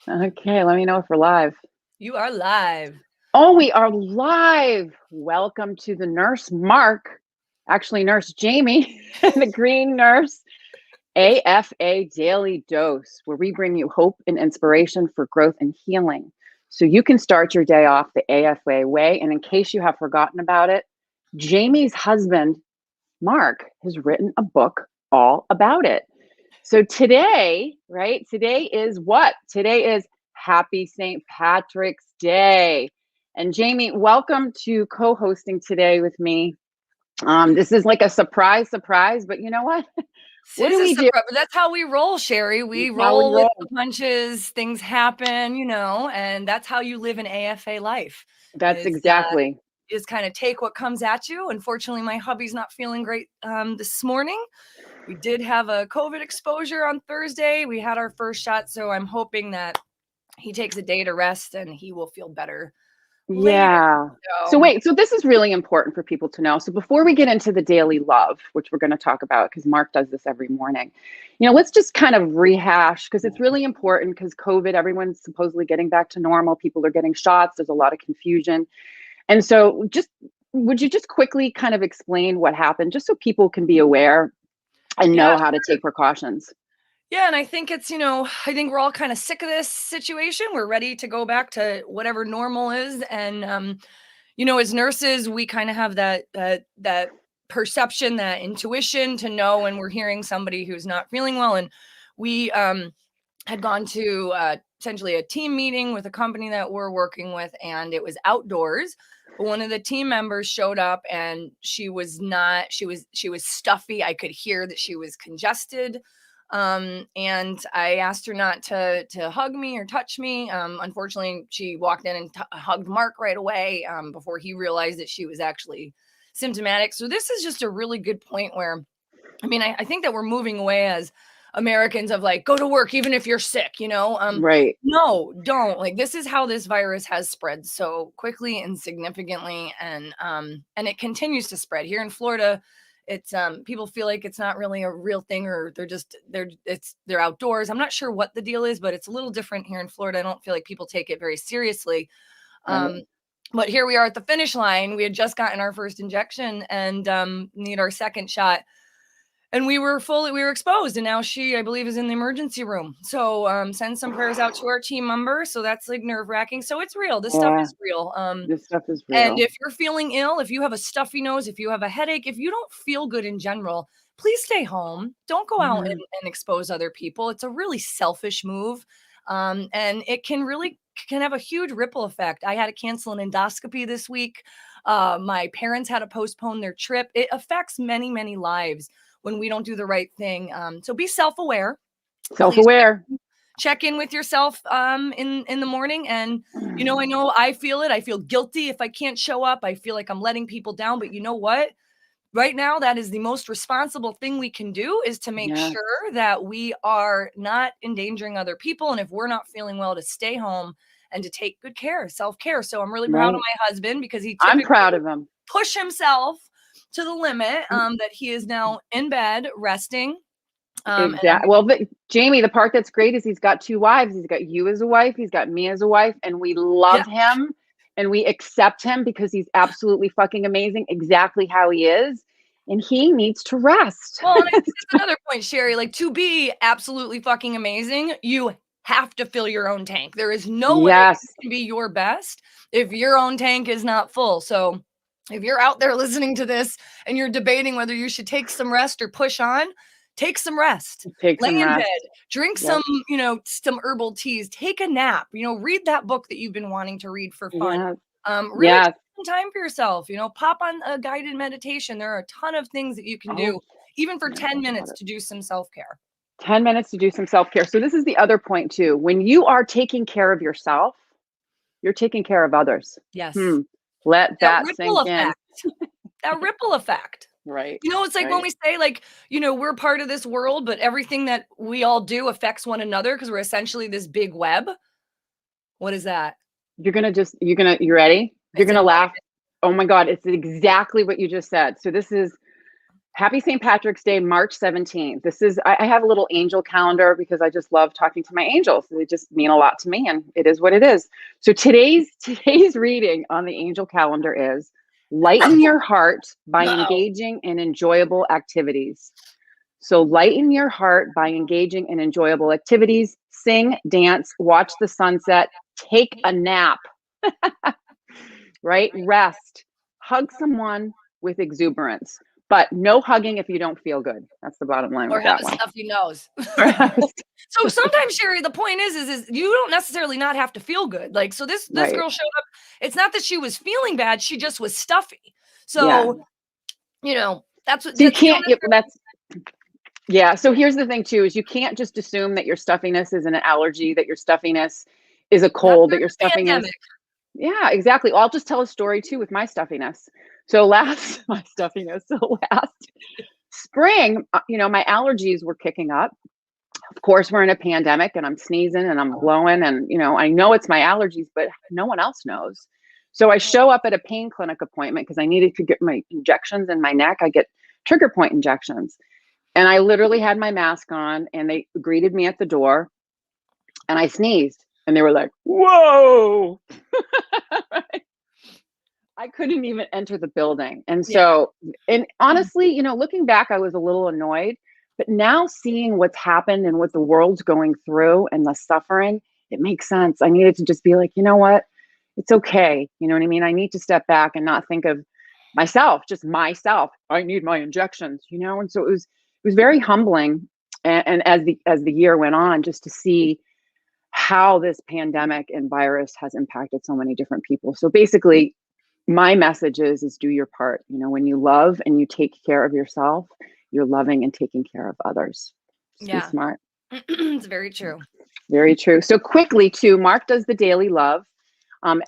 Okay, let me know if we're live. You are live. Oh, we are live. Welcome to the nurse Mark, actually nurse Jamie, and the green nurse AFA Daily Dose, where we bring you hope and inspiration for growth and healing. So you can start your day off the AFA way. And in case you have forgotten about it, Jamie's husband, Mark, has written a book all about it. So today, right? Today is what? Today is Happy St. Patrick's Day. And Jamie, welcome to co-hosting today with me. This is like a surprise, but you know what? What This do is we do? surprise, but that's how we roll, Sherry. We That's how we roll with roll. the punches. Things happen, and that's how you live an AFA life. That's Is exactly. just kind of take what comes at you. Unfortunately, my hubby's not feeling great this morning. We did have a COVID exposure on Thursday. We had our first shot, so I'm hoping that he takes a day to rest and he will feel better later. Yeah. So So, wait, so this is really important for people to know. So before we get into the daily love, which we're going to talk about because Mark does this every morning, let's just kind of rehash because it's really important because COVID, everyone's supposedly getting back to normal. People are getting shots. There's a lot of confusion. And so just would you just quickly kind of explain what happened just so people can be aware and yeah, know how to take precautions? Yeah, and I think I think we're all kind of sick of this situation. We're ready to go back to whatever normal is. And as nurses, we kind of have that perception, that intuition to know when we're hearing somebody who's not feeling well. And we had gone to essentially a team meeting with a company that we're working with, and it was outdoors. But one of the team members showed up, and she was not. She was stuffy. I could hear that she was congested. And I asked her not to hug me or touch me. Unfortunately, she walked in and hugged Mark right away before he realized that she was actually symptomatic. So this is just a really good point where, I think that we're moving away as Americans of like, go to work even if you're sick, Right. no, don't. Like, this is how this virus has spread so quickly and significantly, and it continues to spread here in Florida. It's people feel like it's not really a real thing, or they're outdoors. I'm not sure what the deal is, but it's a little different here in Florida. I don't feel like people take it very seriously. Right. But here we are at the finish line. We had just gotten our first injection and need our second shot, and we were exposed, and now she, I believe, is in the emergency room. So send some prayers out to our team member. So that's like nerve-wracking. So it's real. This stuff Yeah. is real. This stuff is And real. if you're feeling ill, if you have a stuffy nose, if you have a headache, if you don't feel good in general, please stay home. Don't go out Yeah. and expose other people. It's a really selfish move. And it can have a huge ripple effect. I had to cancel an endoscopy this week. My parents had to postpone their trip. It affects many, many lives when we don't do the right thing. So be self-aware. Please Self-aware. check in with yourself in the morning. And I know I feel it. I feel guilty if I can't show up. I feel like I'm letting people down. But you know what? Right now, that is the most responsible thing we can do, is to make Yes. sure that we are not endangering other people. And if we're not feeling well, to stay home and to take good care, self-care. So I'm really proud of Right. my husband, because he I'm typically proud of him. push himself to the limit, that he is now in bed resting. And I'm Exactly. Well, Jamie, the part that's great is he's got two wives. He's got you as a wife. He's got me as a wife, and we yeah. love him and we accept him because he's absolutely fucking amazing, exactly how he is, and he needs to rest. Well, and I think that's another point, Sherry. Like, to be absolutely fucking amazing, you have to fill your own tank. There is no way Yes. you can be your best if your own tank is not full. So if you're out there listening to this and you're debating whether you should take some rest or push on, take some rest. Take Lay some in rest. bed, drink Yep. some herbal teas, take a nap, read that book that you've been wanting to read for fun. Yeah. Really Yes. take some time for yourself, pop on a guided meditation. There are a ton of things that you can Oh, do, even for yes, 10 I got minutes, it. to do some self-care. 10 minutes to do some self-care. So this is the other point too. When you are taking care of yourself, you're taking care of others. Yes. Let That that ripple sink in. effect. That ripple effect. Right. It's like when Right. we say, like, we're part of this world, but everything that we all do affects one another, because we're essentially this big web. What is that? You ready? You're It's gonna in laugh. Oh my God, it's exactly what you just said. So this is Happy St. Patrick's Day, March 17th. This is, I have a little angel calendar because I just love talking to my angels. They just mean a lot to me, and it is what it is. So today's reading on the angel calendar is lighten your heart by engaging in enjoyable activities. So lighten your heart by engaging in enjoyable activities, sing, dance, watch the sunset, take a nap, right? Rest, hug someone with exuberance. But no hugging if you don't feel good. That's the bottom line Or with have that a one. stuffy nose. So sometimes, Sherry, the point is you don't necessarily not have to feel good. Like, so this Right. girl showed up. It's not that she was feeling bad. She just was stuffy. Yeah. So, you know, that's what So you that's, you don't can't, that's, yeah. So here's the thing too, is you can't just assume that your stuffiness is an allergy, that your stuffiness is a not cold, that during your the stuffiness. pandemic. Yeah, exactly. I'll just tell a story too with my stuffiness. So last, my stuffiness. So last spring, you know, my allergies were kicking up. Of course, we're in a pandemic and I'm sneezing and I'm blowing, and, you know, I know it's my allergies, but no one else knows. So I show up at a pain clinic appointment because I needed to get my injections in my neck. I get trigger point injections. And I literally had my mask on and they greeted me at the door and I sneezed and they were like, whoa. I couldn't even enter the building. And so, and honestly, you know, looking back, I was a little annoyed, but now seeing what's happened and what the world's going through and the suffering, it makes sense. I needed to just be like, you know what? It's okay. You know what I mean? I need to step back and not think of myself, just myself. I need my injections, you know? And so it was very humbling. And as the year went on, just to see how this pandemic and virus has impacted so many different people. So basically, my message is do your part. You know, when you love and you take care of yourself, you're loving and taking care of others. Just be smart. It's very true. Very true. So quickly too, Mark does the daily love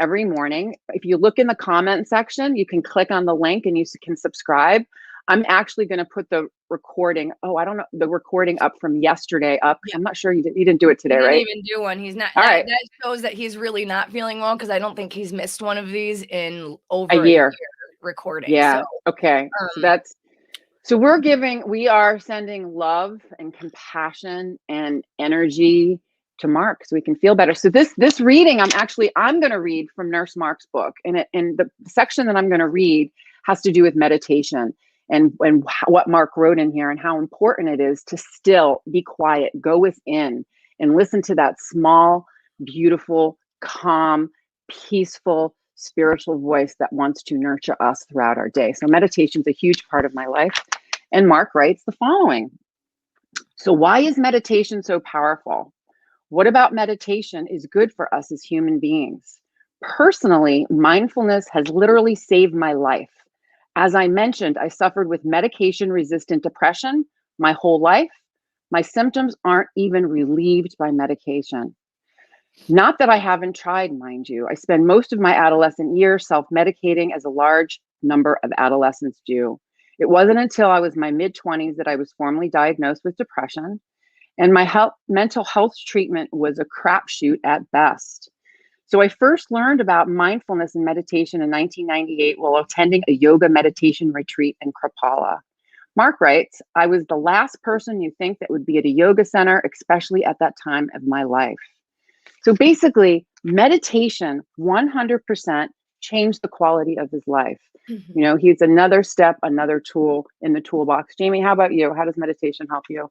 every morning. If you look in the comment section, you can click on the link and you can subscribe. I'm actually going to put the recording. Oh, I don't know, the recording up from yesterday up. I'm not sure you didn't do it today, right? He didn't even do one. He's not. That shows that he's really not feeling well, because I don't think he's missed one of these in over a year recording. Yeah. So, okay. So we are sending love and compassion and energy to Mark so we can feel better. So this reading, I'm going to read from Nurse Mark's book, and the section that I'm going to read has to do with meditation and what Mark wrote in here and how important it is to still be quiet, go within and listen to that small, beautiful, calm, peaceful, spiritual voice that wants to nurture us throughout our day. So meditation is a huge part of my life. And Mark writes the following. So why is meditation so powerful? What about meditation is good for us as human beings? Personally, mindfulness has literally saved my life. As I mentioned, I suffered with medication-resistant depression my whole life. My symptoms aren't even relieved by medication. Not that I haven't tried, mind you. I spent most of my adolescent years self-medicating, as a large number of adolescents do. It wasn't until I was in my mid-20s that I was formally diagnosed with depression, and my mental health treatment was a crapshoot at best. So I first learned about mindfulness and meditation in 1998 while attending a yoga meditation retreat in Krippala. Mark writes, I was the last person you think that would be at a yoga center, especially at that time of my life. So basically, meditation 100% changed the quality of his life. You know, he's another step, another tool in the toolbox. Jamie, how about you? How does meditation help you?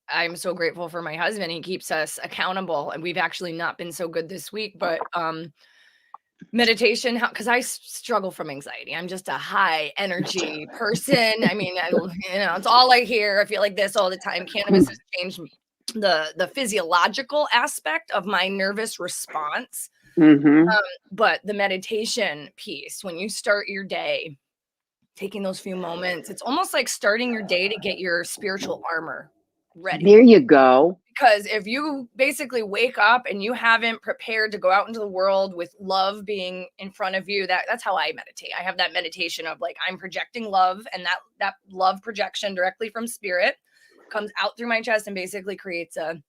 I'm so grateful for my husband. He keeps us accountable, and we've actually not been so good this week, but meditation, because I struggle from anxiety. I'm just a high energy person. I mean, it's all I hear. I feel like this all the time. Cannabis has changed the physiological aspect of my nervous response. But the meditation piece, when you start your day, taking those few moments, it's almost like starting your day to get your spiritual armor ready. There you go. Because if you basically wake up and you haven't prepared to go out into the world with love being in front of you, that's how I meditate. I have that meditation of like, I'm projecting love, and that love projection directly from spirit comes out through my chest and basically creates a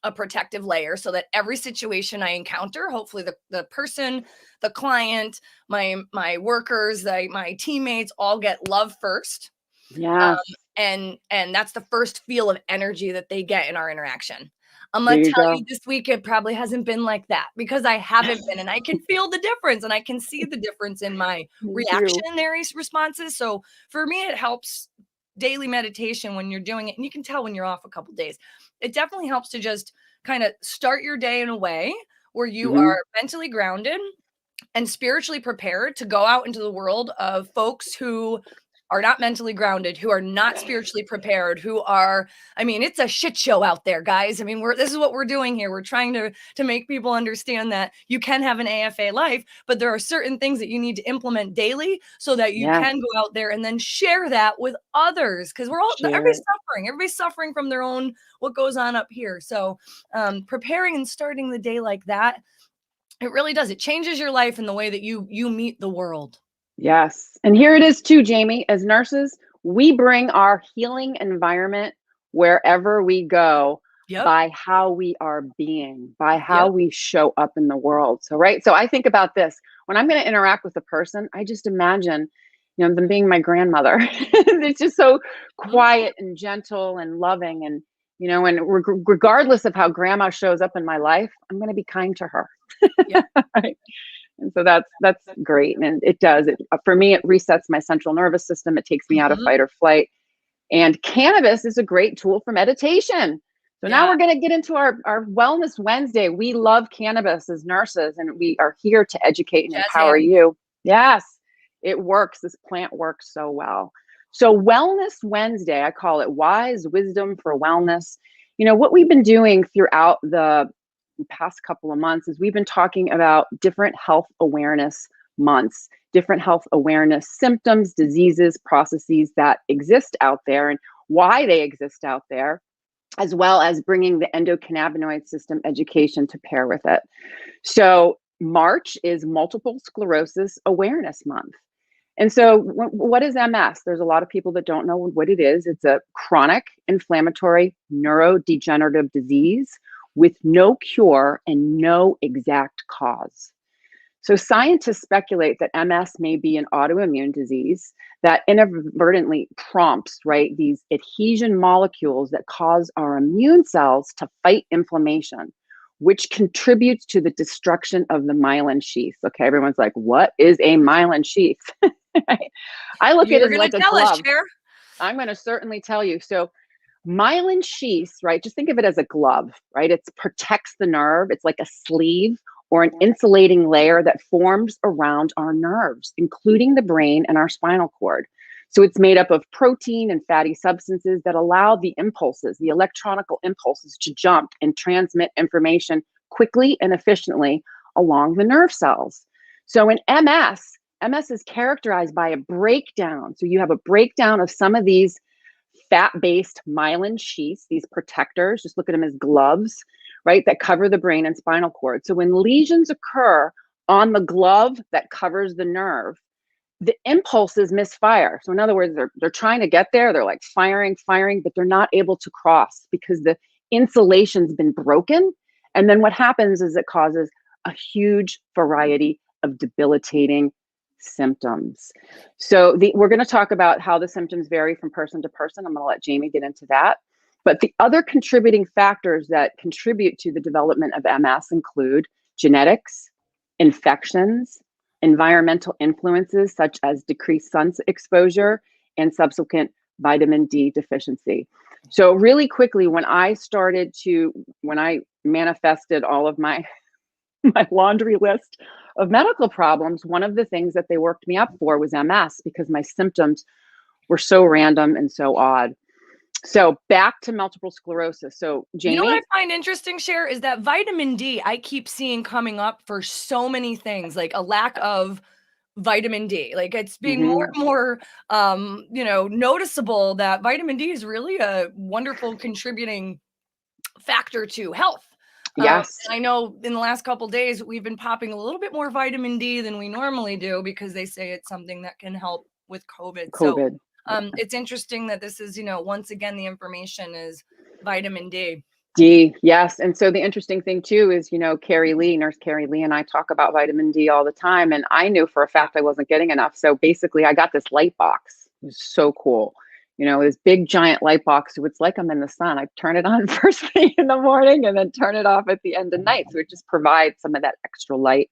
a protective layer so that every situation I encounter, hopefully the person, the client, my workers, my teammates all get love first. Yes. And that's the first feel of energy that they get in our interaction. I'm There gonna you tell go. you this week it probably hasn't been like that because I haven't been, and I can feel the difference and I can see the difference in my Me too. reactionary responses. So for me, it helps daily meditation when you're doing it, and you can tell when you're off a couple days. It definitely helps to just kind of start your day in a way where you Mhm. are mentally grounded and spiritually prepared to go out into the world of folks who are not mentally grounded, who are not spiritually prepared, who are, I mean, it's a shit show out there, guys. I mean, this is what we're doing here. We're trying to make people understand that you can have an AFA life, but there are certain things that you need to implement daily so that you Yes. can go out there and then share that with others. Because Share everybody's it. suffering. Everybody's suffering from their own, what goes on up here. So preparing and starting the day like that, it really does. It changes your life in the way that you meet the world. Yes. And here it is too, Jamie. As nurses, we bring our healing environment wherever we go Yep. by how we are being, by how Yep. we show up in the world. So, right. So I think about this when I'm going to interact with a person, I just imagine, them being my grandmother. It's just so Mhm. quiet and gentle and loving. And regardless of how grandma shows up in my life, I'm going to be kind to her. Yep. Right. And so that's great. And it does. For me, it resets my central nervous system. It takes me out of Mhm. fight or flight. And cannabis is a great tool for meditation. So now Yeah. we're going to get into our Wellness Wednesday. We love cannabis as nurses, and we are here to educate and Jazz empower hands. you. Yes, it works. This plant works so well. So, Wellness Wednesday, I call it wise wisdom for wellness. What we've been doing throughout the past couple of months is we've been talking about different health awareness months, different health awareness symptoms, diseases, processes that exist out there and why they exist out there, as well as bringing the endocannabinoid system education to pair with it. So, March is Multiple Sclerosis Awareness Month. And so, what is MS? There's a lot of people that don't know what it is. It's a chronic inflammatory neurodegenerative disease with no cure and no exact cause. So, scientists speculate that MS may be an autoimmune disease that inadvertently prompts, right, these adhesion molecules that cause our immune cells to fight inflammation, which contributes to the destruction of the myelin sheath. Okay, everyone's like, what is a myelin sheath? I look at it You're as gonna like a tell us, glove. Cher. I'm going to certainly tell you. So, myelin sheaths, right? Just think of it as a glove, right? It protects the nerve. It's like a sleeve or an insulating layer that forms around our nerves, including the brain and our spinal cord. So it's made up of protein and fatty substances that allow the impulses, the electronical impulses, to jump and transmit information quickly and efficiently along the nerve cells. So in MS is characterized by a breakdown. So you have a breakdown of some of these fat-based myelin sheaths, these protectors, just look at them as gloves, right, that cover the brain and spinal cord. So when lesions occur on the glove that covers the nerve, the impulses misfire. So in other words, they're trying to get there, they're like firing, but they're not able to cross because the insulation's been broken. And then what happens is it causes a huge variety of debilitating symptoms. So we're going to talk about how the symptoms vary from person to person. I'm going to let Jamie get into that. But the other contributing factors that contribute to the development of MS include genetics, infections, environmental influences such as decreased sun exposure and subsequent vitamin D deficiency. So really quickly, when I manifested all of my my laundry list of medical problems, one of the things that they worked me up for was MS because my symptoms were so random and so odd. So back to multiple sclerosis. So You know what Jamie, I find interesting, Cher, is that vitamin D I keep seeing coming up for so many things, like a lack of vitamin D. Like it's being more mhm, and more noticeable that vitamin D is really a wonderful contributing factor to health. yes, And I know in the last couple days we've been popping a little bit more vitamin D than we normally do because they say it's something that can help with COVID. So COVID. it's interesting that this is, once again, the information is vitamin D. D, yes. And so the interesting thing too is, Nurse Carrie Lee and I talk about vitamin D all the time. And I knew for a Yeah. fact I wasn't getting enough. So basically I got this light box. It was so cool. This big giant light box. So it's like I'm in the sun. I turn it on first thing in the morning and then turn it off at the end of night. So it just provides some of that extra light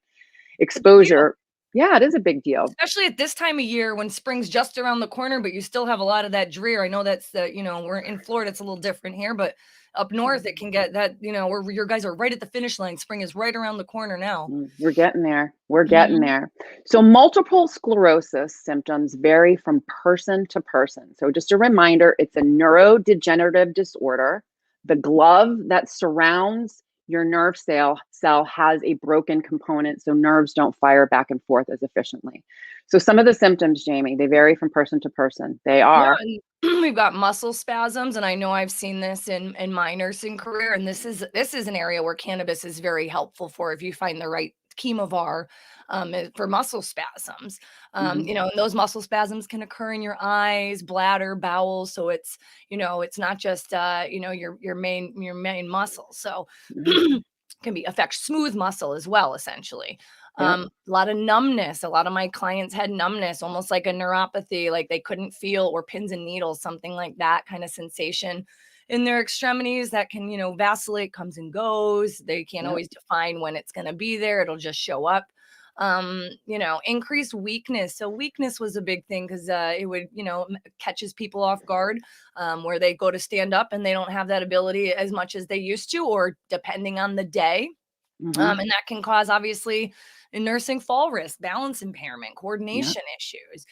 exposure. Yeah, it is a big deal. Especially at this time of year when spring's just around the corner, but you still have a lot of that drear. I know that's we're in Florida, it's a little different here, but up north it can get that, where your guys are right at the finish line. Spring is right around the corner now. We're getting there. We're getting Mhm. there. So, multiple sclerosis symptoms vary from person to person. So, just a reminder, it's a neurodegenerative disorder. The glove that surrounds your nerve cell has a broken component, so nerves don't fire back and forth as efficiently. So, some of the symptoms, Jamie, they vary from person to person. They Yeah, are, and we've got muscle spasms, and I know I've seen this in my nursing career, and this is an area where cannabis is very helpful for if you find the right chemovar for muscle spasms. mhm, And those muscle spasms can occur in your eyes, bladder, bowels. So it's not just your main muscle. So mhm, can be affect smooth muscle as well, essentially. yep, A lot of numbness. A lot of my clients had numbness, almost like a neuropathy, like they couldn't feel, or pins and needles, something like that kind of sensation in their extremities that can, vacillate, comes and goes. They can't yep, always define when it's going to be there. It'll just show up. Increased weakness. So weakness was a big thing because it would, catches people off guard where they go to stand up and they don't have that ability as much as they used to, or depending on the day. mhm, And that can cause, obviously, in nursing, fall risk, balance impairment, yep, coordination issues.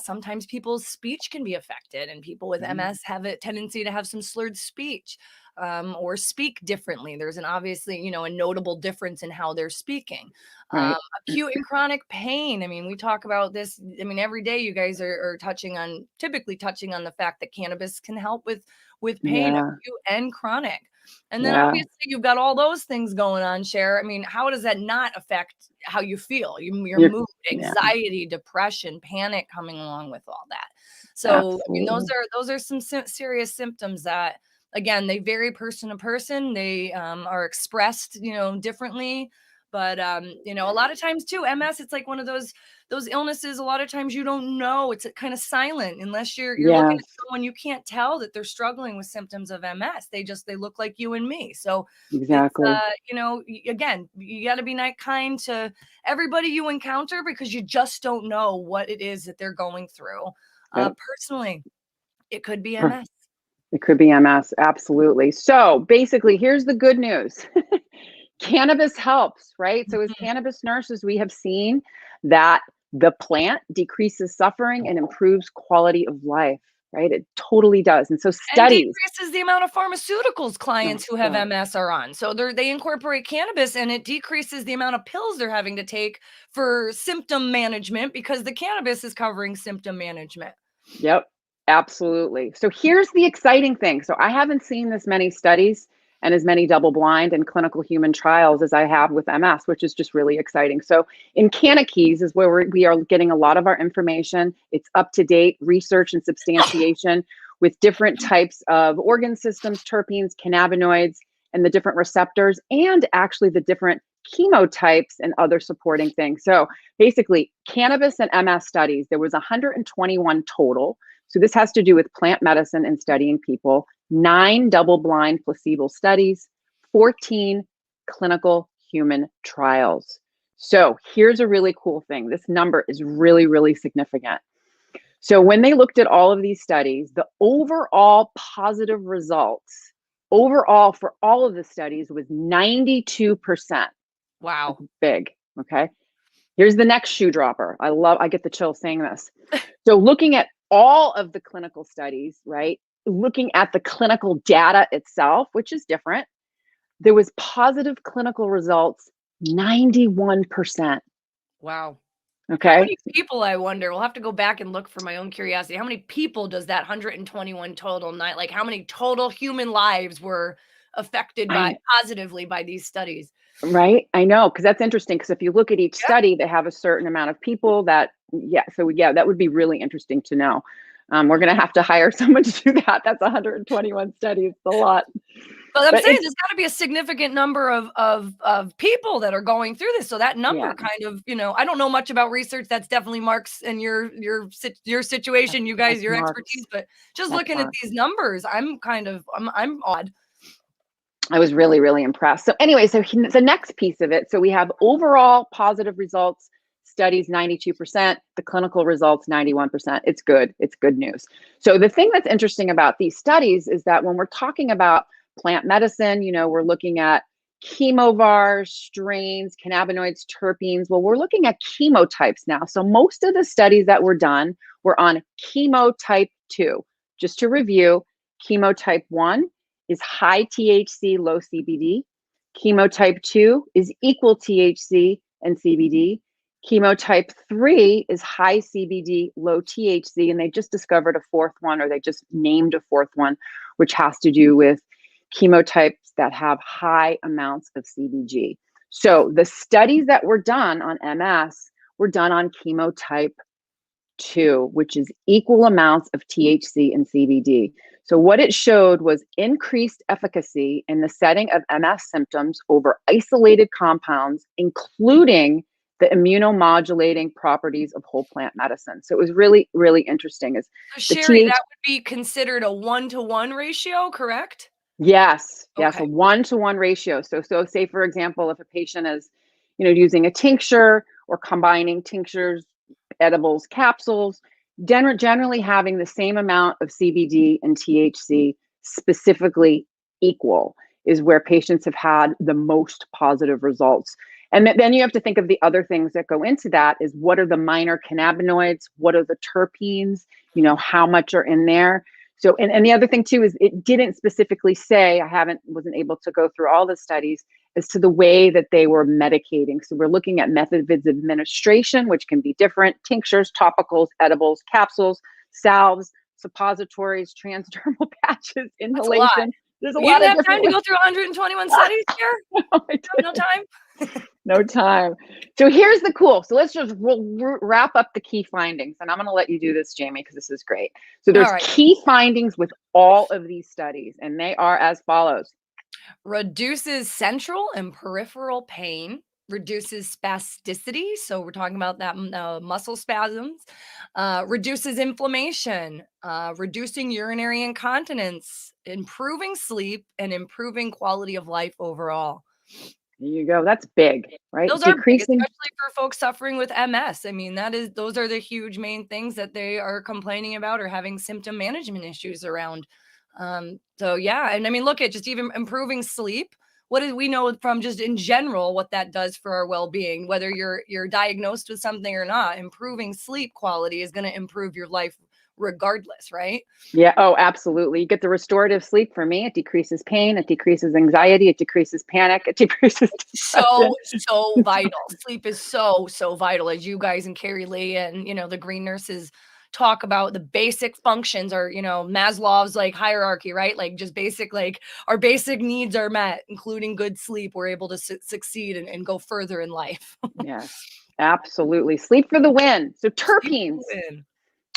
Sometimes people's speech can be affected, and people with mhm, MS have a tendency to have some slurred speech or speak differently. There's obviously, a notable difference in how they're speaking. Um, right, Acute and chronic pain. I mean, we talk about this. I mean, every day you guys are typically touching on the fact that cannabis can help with pain, yeah, acute and chronic. And then yeah, obviously you've got all those things going on, Cher. I mean, how does that not affect how you feel? Your you're, mood, yeah, anxiety, depression, panic coming along with all that. So, I mean, those absolutely, are those are some serious symptoms that, again, they vary person to person. They are expressed, differently. But a lot of times too, MS, it's like one of those illnesses. A lot of times you don't know. It's kind of silent unless you're looking at yes, someone. You can't tell that they're struggling with symptoms of MS. They look like you and me. So it's exactly. again, you got to be kind to everybody you encounter, because you just don't know what it is that they're going through. Yep. Personally, it could be Per- MS. It could be MS. Absolutely. So basically, here's the good news. Cannabis helps, right? So as Mhm. cannabis nurses, we have seen that the plant decreases suffering and improves quality of life, right? It totally does. And so And studies, decreases the amount of pharmaceuticals oh clients who have God, MS are on. So they incorporate cannabis, and it decreases the amount of pills they're having to take for symptom management, because the cannabis is covering symptom management. yep, absolutely. So here's the exciting thing. So I haven't seen this many studies and as many double blind and clinical human trials as I have with MS, which is just really exciting. So in Cannabis is where we are getting a lot of our information. It's up to date research and substantiation with different types of organ systems, terpenes, cannabinoids, and the different receptors, and actually the different chemotypes and other supporting things. So basically, cannabis and MS studies, there was 121 total. So this has to do with plant medicine and studying people, 9 double-blind placebo studies, 14 clinical human trials. So here's a really cool thing. This number is really, really significant. So when they looked at all of these studies, the overall positive results overall for all of the studies was 92%. That's Wow. big. Okay. Here's the next shoe dropper. I get the chill saying this. So looking at all of the clinical studies, right? Looking at the clinical data itself, which is different, there was positive clinical results 91%. Wow. How Okay. many people, I wonder, we'll have to go back and look for my own curiosity. How many people does that 121 total night, like how many total human lives were affected I positively by these studies? Right? I know, because that's interesting. Because if you look at each Yeah. study, they have a certain amount of people that, yeah. So yeah, that would be really interesting to know. We're going to have to hire someone to do that. That's 121 studies. It's a lot. But I'm But saying it's, there's got to be a significant number of people that are going through this. So that number yeah, kind of, I don't know much about research. That's definitely Mark's and your situation, you guys, that's your expertise. Mark's. But just That's looking at Mark. these numbers, I'm odd. I was really, really impressed. So anyway, so the next piece of it, so we have overall positive results, studies 92%, the clinical results 91%. It's good. It's good news. So the thing that's interesting about these studies is that when we're talking about plant medicine, we're looking at chemovars, strains, cannabinoids, terpenes. Well, we're looking at chemotypes now. So most of the studies that were done were on chemotype 2. Just to review, chemotype 1 is high THC, low CBD. Chemotype 2 is equal THC and CBD. Chemotype 3 is high CBD, low THC, and they just discovered a fourth one, or they just named a fourth one, which has to do with chemotypes that have high amounts of CBG. So the studies that were done on MS were done on chemotype 2, which is equal amounts of THC and CBD. So what it showed was increased efficacy in the setting of MS symptoms over isolated compounds, including the immunomodulating properties of whole plant medicine. So it was really, really interesting. So Sherry, that would be considered a 1-to-1 ratio, correct? Yes, yes, Okay. a 1-to-1 ratio. So say, for example, if a patient is, using a tincture or combining tinctures, edibles, capsules, generally having the same amount of CBD and THC specifically equal is where patients have had the most positive results. And then you have to think of the other things that go into that is what are the minor cannabinoids? What are the terpenes? How much are in there? So, and the other thing too is it didn't specifically say, wasn't able to go through all the studies as to the way that they were medicating. So we're looking at methods of administration, which can be different: tinctures, topicals, edibles, capsules, salves, suppositories, transdermal patches, That's a lot. inhalation. There's a You lot didn't of have time different to ways. go through 121 studies here? No time? No time. So here's the cool. So let's just wrap up the key findings. And I'm going to let you do this, Jamie, because this is great. So there's All right. key findings with all of these studies, and they are as follows. Reduces central and peripheral pain, reduces spasticity. So we're talking about that muscle spasms, reduces inflammation, reducing urinary incontinence, improving sleep, and improving quality of life overall. There you go. That's big, right? Those are big, Decreasing. especially for folks suffering with MS. I mean, those are the huge main things that they are complaining about or having symptom management issues around. So yeah, and I mean, look at just even improving sleep. What do we know from just in general what that does for our well-being, whether you're diagnosed with something or not? Improving sleep quality is going to improve your life regardless, right? Yeah. Oh, absolutely. You get the restorative sleep. For me, it decreases pain, it decreases anxiety, it decreases panic, it decreases depression. So vital. Sleep is so vital, as you guys and Carrie Lee and the green nurses talk about. The basic functions are, Maslow's like hierarchy, right? Like just basic, like our basic needs are met, including good sleep. We're able to succeed and go further in life. Yes, absolutely. Sleep for the win. So terpenes.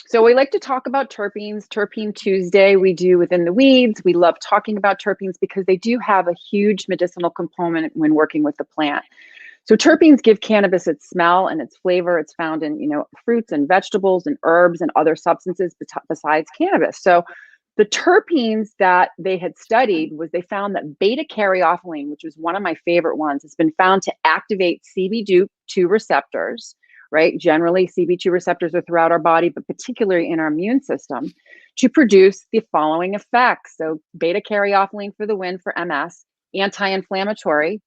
So we like to talk about terpenes. Terpene Tuesday we do within the weeds. We love talking about terpenes because they do have a huge medicinal component when working with the plant. So terpenes give cannabis its smell and its flavor. It's found in, fruits and vegetables and herbs and other substances besides cannabis. So the terpenes that they had studied was they found that beta caryophyllene, which was one of my favorite ones, has been found to activate CB2 receptors, right? Generally, CB2 receptors are throughout our body, but particularly in our immune system, to produce the following effects. So beta caryophyllene for the win for MS, anti-inflammatory,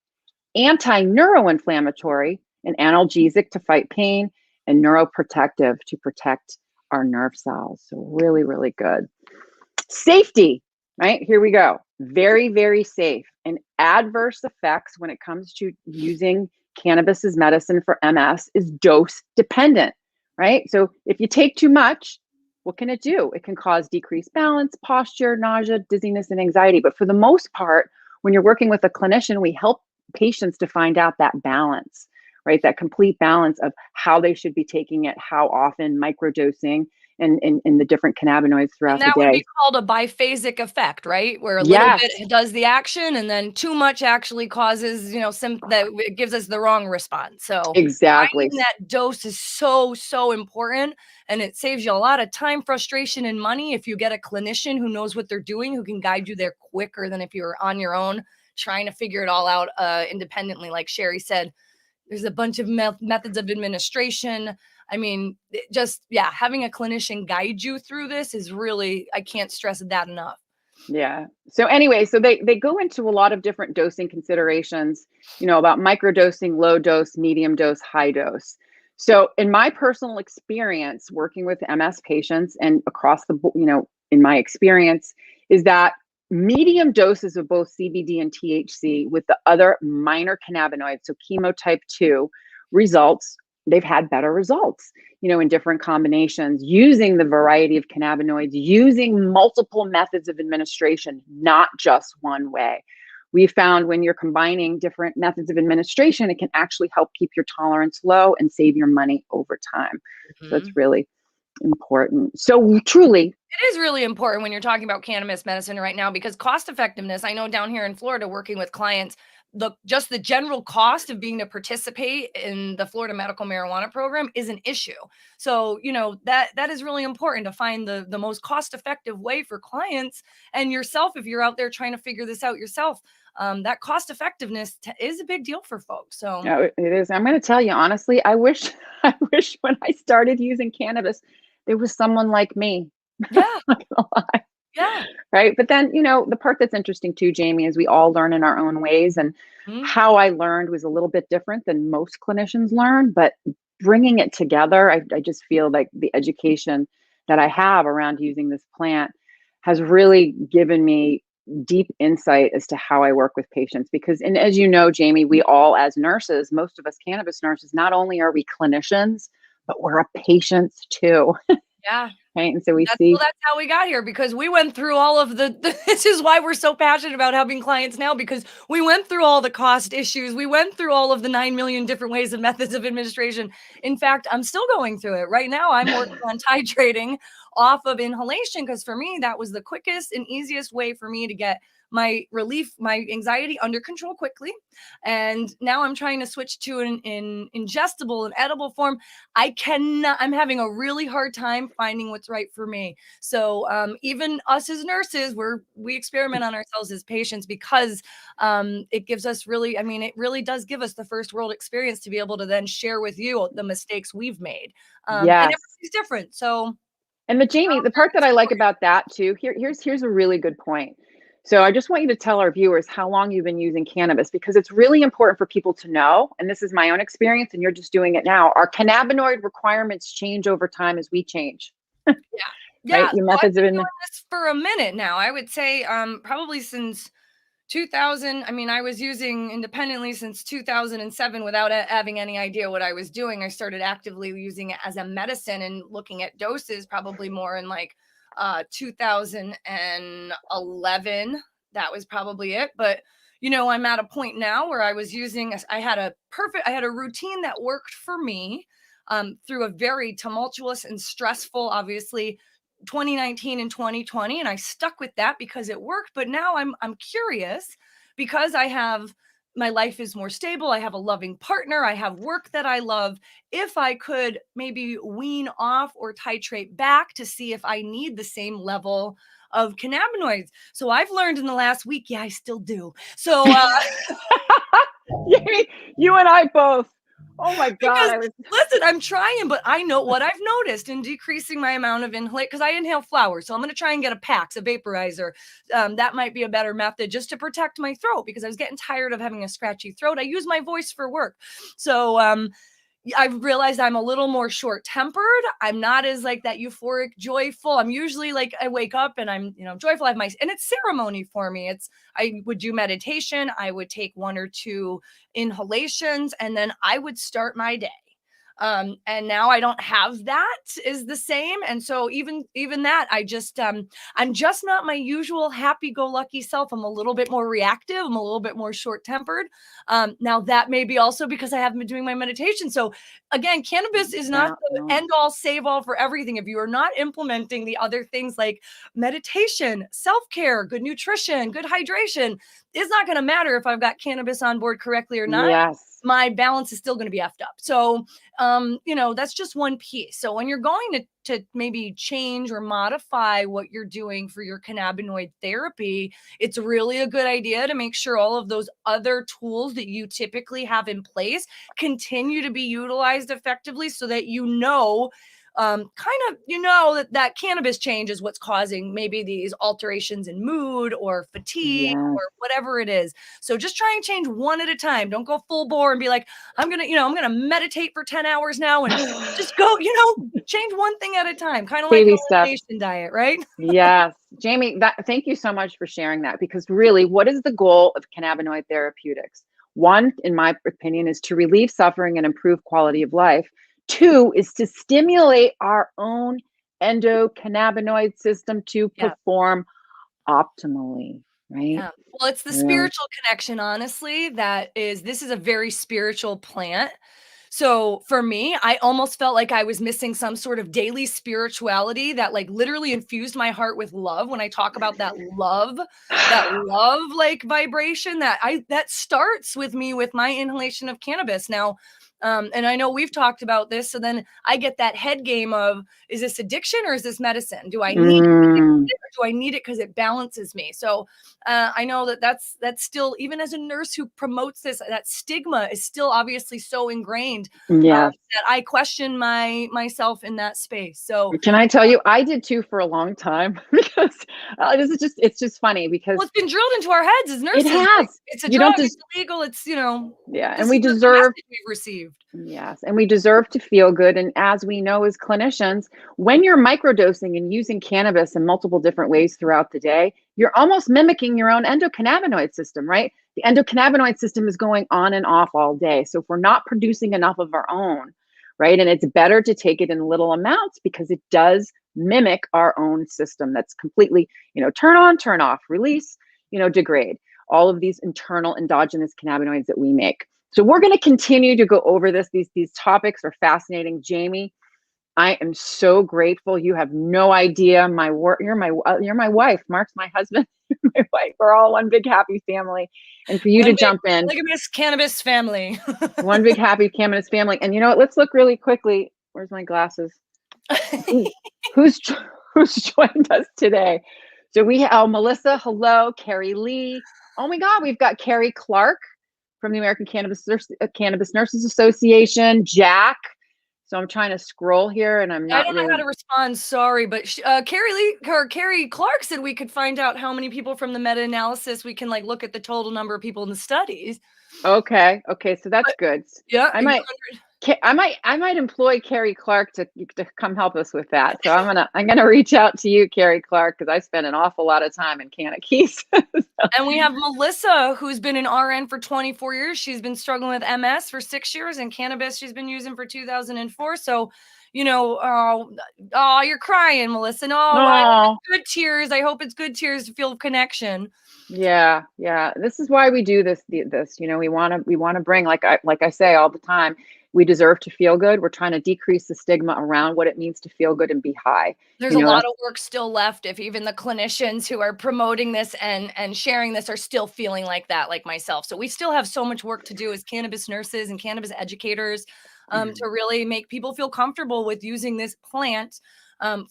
anti-neuroinflammatory, and analgesic to fight pain, and neuroprotective to protect our nerve cells. So really, really good. Safety, right? Here we go. Very, very safe. And adverse effects when it comes to using cannabis as medicine for MS is dose dependent, right? So if you take too much, what can it do? It can cause decreased balance, posture, nausea, dizziness, and anxiety. But for the most part, when you're working with a clinician, we help patients to find out that balance, right? That complete balance of how they should be taking it, how often, microdosing, in the different cannabinoids And throughout the that would day. be called a biphasic effect, right? Where a little Yes, bit does the action and then too much actually causes, that it gives us the wrong response. So exactly. finding that dose is so, so important. And it saves you a lot of time, frustration, and money if you get a clinician who knows what they're doing, who can guide you there quicker than if you were on your own trying to figure it all out independently. Like Sherry said, there's a bunch of methods of administration. I mean, having a clinician guide you through this is really, I can't stress that enough. Yeah. So anyway, so they go into a lot of different dosing considerations, about microdosing, low dose, medium dose, high dose. So in my personal experience working with MS patients and across the in my experience is that medium doses of both CBD and THC with the other minor cannabinoids, so chemo type 2 results, they've had better results, in different combinations, using the variety of cannabinoids, using multiple methods of administration, not just one way. We found when you're combining different methods of administration, it can actually help keep your tolerance low and save your money over time. So it's Mhm. really important. So truly, It is really important when you're talking about cannabis medicine right now because cost effectiveness, I know down here in Florida working with clients, just the general cost of being to participate in the Florida medical marijuana program is an issue. So, that is really important to find the most cost effective way for clients and yourself if you're out there trying to figure this out yourself. That cost effectiveness is a big deal for folks. So, it is. I'm going to tell you honestly, I wish I wish when I started using cannabis, there was someone like me. yeah, Not gonna lie. yeah. Right. But then, the part that's interesting too, Jamie, is we all learn in our own ways. And Mhm. how I learned was a little bit different than most clinicians learn. But bringing it together, I just feel like the education that I have around using this plant has really given me deep insight as to how I work with patients. Because, and as you know, Jamie, we all, as nurses, most of us cannabis nurses, not only are we clinicians, but we're patients too. Yeah. Right. And so we That's see, that's how we got here because we went through all of the this is why we're so passionate about having clients now because we went through all the cost issues. We went through all of the 9 million different ways and methods of administration. In fact, I'm still going through it. Right now, I'm working on titrating off of inhalation because for me, that was the quickest and easiest way for me to get my anxiety under control quickly. And now I'm trying to switch to an ingestible and edible form. I'm having a really hard time finding what's right for me. So even us as nurses, we experiment on ourselves as patients because it gives us it really does give us the first world experience to be able to then share with you the mistakes we've made. And yes. everybody's different. So And the Jamie, the part that I like about that too, here's a really good point. So I just want you to tell our viewers how long you've been using cannabis because it's really important for people to know, and this is my own experience and you're just doing it now. Our cannabinoid requirements change over time as we change, yeah. right? Yeah. Your So I've methods been of doing this for a minute now. I would say probably since 2000. I was using independently since 2007 without having any idea what I was doing. I started actively using it as a medicine and looking at doses probably more in like 2011. That was probably it. But I'm at a point now where I had a routine that worked for me through a very tumultuous and stressful, obviously 2019 and 2020, and I stuck with that because it worked. But now I'm curious because my life is more stable. I have a loving partner. I have work that I love. If I could maybe wean off or titrate back to see if I need the same level of cannabinoids. So I've learned in the last week, yeah, I still do. So Jamie, you and I both. Oh my God. because listen, I'm trying, but I know what I've noticed in decreasing my amount of inhale because I inhale flowers. So I'm going to try and get a PAX, a vaporizer. That might be a better method just to protect my throat because I was getting tired of having a scratchy throat. I use my voice for work. So I've realized I'm a little more short-tempered. I'm not as like that euphoric, joyful. I'm usually like I wake up and I'm, joyful. And it's ceremony for me. I would do meditation. I would take 1 or 2 inhalations and then I would start my day. And now I don't have that is the same. And so even that, I'm just not my usual happy-go-lucky self. I'm a little bit more reactive. I'm a little bit more short-tempered. Now that may be also because I haven't been doing my meditation. So again, cannabis is not the end all save all for everything. If you are not implementing the other things like meditation, self-care, good nutrition, good hydration, it's not going to matter if I've got cannabis on board correctly or not. Yes. My balance is still going to be effed up. So, that's just one piece. So when you're going to maybe change or modify what you're doing for your cannabinoid therapy, it's really a good idea to make sure all of those other tools that you typically have in place continue to be utilized effectively so that that cannabis change is what's causing maybe these alterations in mood or fatigue or whatever it is. So just try and change one at a time. Don't go full bore and be like, I'm going to meditate for 10 hours now and just go, change one thing at a time. Kind of like an elimination diet, right? Yes. Jamie, thank you so much for sharing that, because really, what is the goal of cannabinoid therapeutics? One, in my opinion, is to relieve suffering and improve quality of life. Two is to stimulate our own endocannabinoid system to perform optimally, right? Yeah. Well, it's the spiritual connection, honestly, this is a very spiritual plant. So for me, I almost felt like I was missing some sort of daily spirituality that like literally infused my heart with love. When I talk about that love like vibration that starts with me with my inhalation of cannabis. Now, and I know we've talked about this. So then I get that head game of, is this addiction or is this medicine? Do I need it or do I need it because it balances me? So I know that's still, even as a nurse who promotes this, that stigma is still obviously so ingrained that I question myself in that space. So can I tell you, I did too for a long time, because it's just funny because it's been drilled into our heads as nurses. It has. It's a drug. It's illegal. It's and we deserve. We've received. Yes, and we deserve to feel good. And as we know as clinicians, when you're microdosing and using cannabis in multiple different ways throughout the day, you're almost mimicking your own endocannabinoid system, right? The endocannabinoid system is going on and off all day. So if we're not producing enough of our own, right, and it's better to take it in little amounts because it does mimic our own system that's completely, turn on, turn off, release, degrade, all of these internal endogenous cannabinoids that we make. So we're going to continue to go over this. These topics are fascinating. Jamie, I am so grateful. You have no idea. You're my wife. Mark's my husband. My wife. We're all one big happy family. And for you to jump in, polygamous cannabis family. One big happy cannabis family. And you know what? Let's look really quickly. Where's my glasses? Who's joined us today? So we have Melissa. Hello, Carrie Lee. Oh my God, we've got Carrie Clark from the American Cannabis Nurses Association, Jack. So I'm trying to scroll here, and I don't know how to respond. Sorry, but Carrie Clark said we could find out how many people from the meta-analysis we can look at the total number of people in the studies. Okay, so that's good. Yeah, I might employ Carrie Clark to come help us with that. So I'm gonna reach out to you, Carrie Clark, because I spent an awful lot of time in Cannabis. And we have Melissa, who's been an RN for 24 years. She's been struggling with MS for 6 years, and cannabis she's been using for 2004. So, you're crying, Melissa. No, I hope it's good tears. I hope it's good tears to feel connection. Yeah. This is why we do this. We want to bring, like I say all the time, we deserve to feel good. We're trying to decrease the stigma around what it means to feel good and be high. There's a lot of work still left if even the clinicians who are promoting this and sharing this are still feeling like that, like myself. So we still have so much work to do as cannabis nurses and cannabis educators to really make people feel comfortable with using this plant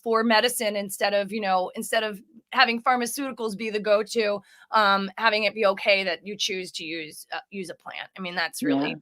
for medicine instead of having pharmaceuticals be the go-to, having it be okay that you choose to use a plant. I mean, that's really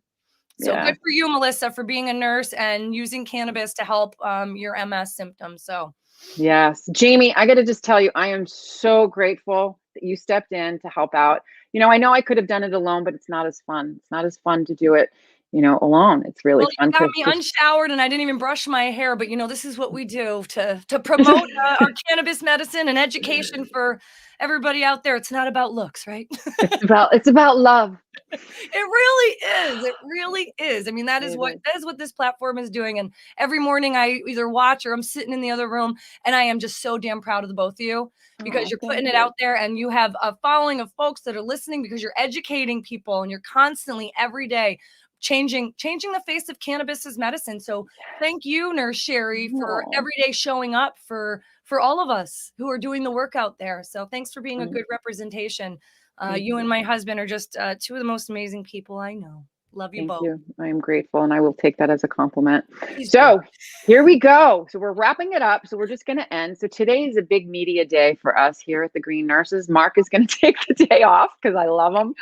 so good for you, Melissa, for being a nurse and using cannabis to help your MS symptoms. So yes, Jamie, I got to just tell you, I am so grateful that you stepped in to help out. I know I could have done it alone, but it's not as fun. It's not as fun to do it, alone. It's really Well, fun you got to me just, unshowered and I didn't even brush my hair, but this is what we do to promote our cannabis medicine and education for everybody out there. It's not about looks, right? it's about love. It really is. It really is. I mean, that is It what is. that is what this platform is doing. And every morning I either watch or I'm sitting in the other room, and I am just so damn proud of the both of you because Oh, you're thank putting it you. out there and you have a following of folks that are listening because you're educating people and you're constantly every day changing the face of cannabis as medicine. So thank you, Nurse Sherry, for Oh, every day showing up for all of us who are doing the work out there. So thanks for being a mm, good representation. thank You you. and my husband are just two of the most amazing people I know. Love you Thank both. you. I am grateful, and I will take that as a compliment. Please do. So here we go. So we're wrapping it up. So we're just going to end. So today is a big media day for us here at the Green Nurses. Mark is going to take the day off because I love him.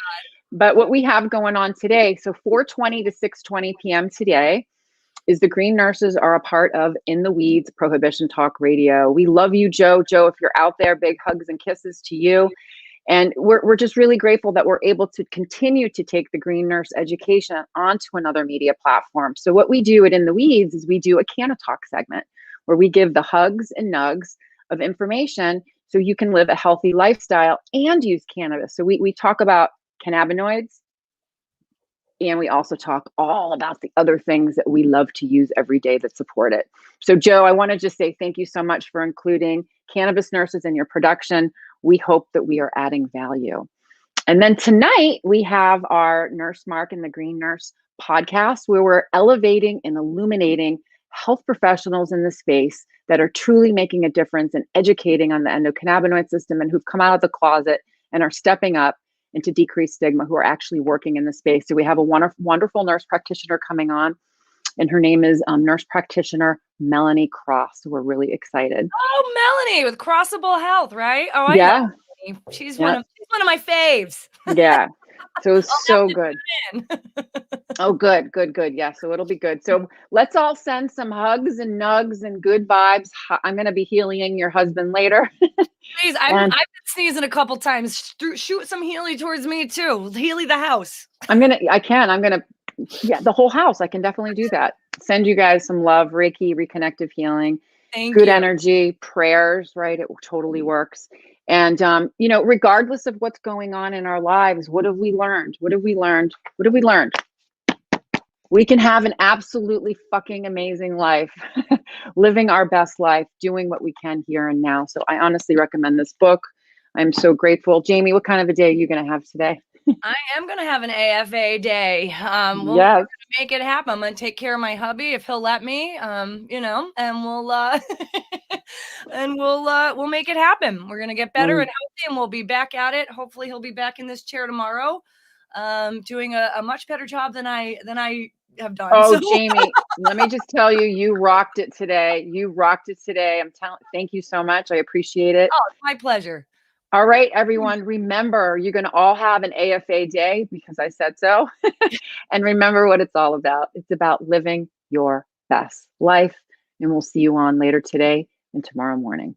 But what we have going on today, so 4:20 to 6:20 p.m. today, is the Green Nurses are a part of In the Weeds Prohibition Talk Radio. We love you, Joe. Joe, if you're out there, big hugs and kisses to you. And we're just really grateful that we're able to continue to take the Green Nurse education onto another media platform. So what we do at In the Weeds is we do a Canna Talk segment where we give the hugs and nugs of information so you can live a healthy lifestyle and use cannabis. So we talk about cannabinoids, and we also talk all about the other things that we love to use every day that support it. So, Joe, I want to just say thank you so much for including cannabis nurses in your production. We hope that we are adding value. And then tonight, we have our Nurse Mark and the Green Nurse podcast, where we're elevating and illuminating health professionals in the space that are truly making a difference and educating on the endocannabinoid system and who've come out of the closet and are stepping up and to decrease stigma, who are actually working in the space. So we have a wonderful nurse practitioner coming on, and her name is nurse practitioner Melanie Cross. So we're really excited. Oh, Melanie with Crossable Health, right? Oh, I know Yeah, Melanie. She's yeah, one of my faves. yeah. So I'll so have good. to tune in. Oh, good, good, good. Yeah, so it'll be good. So let's all send some hugs and nugs and good vibes. I'm going to be healing your husband later. Please, I've And been sneezing a couple times. Shoot some Healy towards me too. Healy the house. I'm going to, yeah, the whole house. I can definitely do that. Send you guys some love, Reiki, reconnective healing, Thank good you. energy, prayers, right? It totally works. And, regardless of what's going on in our lives, what have we learned? What have we learned? What have we learned? We can have an absolutely fucking amazing life, living our best life, doing what we can here and now. So I honestly recommend this book. I'm so grateful. Jamie, what kind of a day are you going to have today? I am gonna have an AFA day. We're Yes, gonna make it happen. I'm gonna take care of my hubby if he'll let me. And we'll we'll make it happen. We're gonna get better and healthy, and we'll be back at it. Hopefully, he'll be back in this chair tomorrow, doing a much better job than I have done. Oh, So, Jamie, let me just tell you, you rocked it today. You rocked it today. Thank you so much. I appreciate it. oh, it's my pleasure. All right, everyone, remember, you're going to all have an AFA day because I said so. And remember what it's all about. It's about living your best life. And we'll see you on later today and tomorrow morning.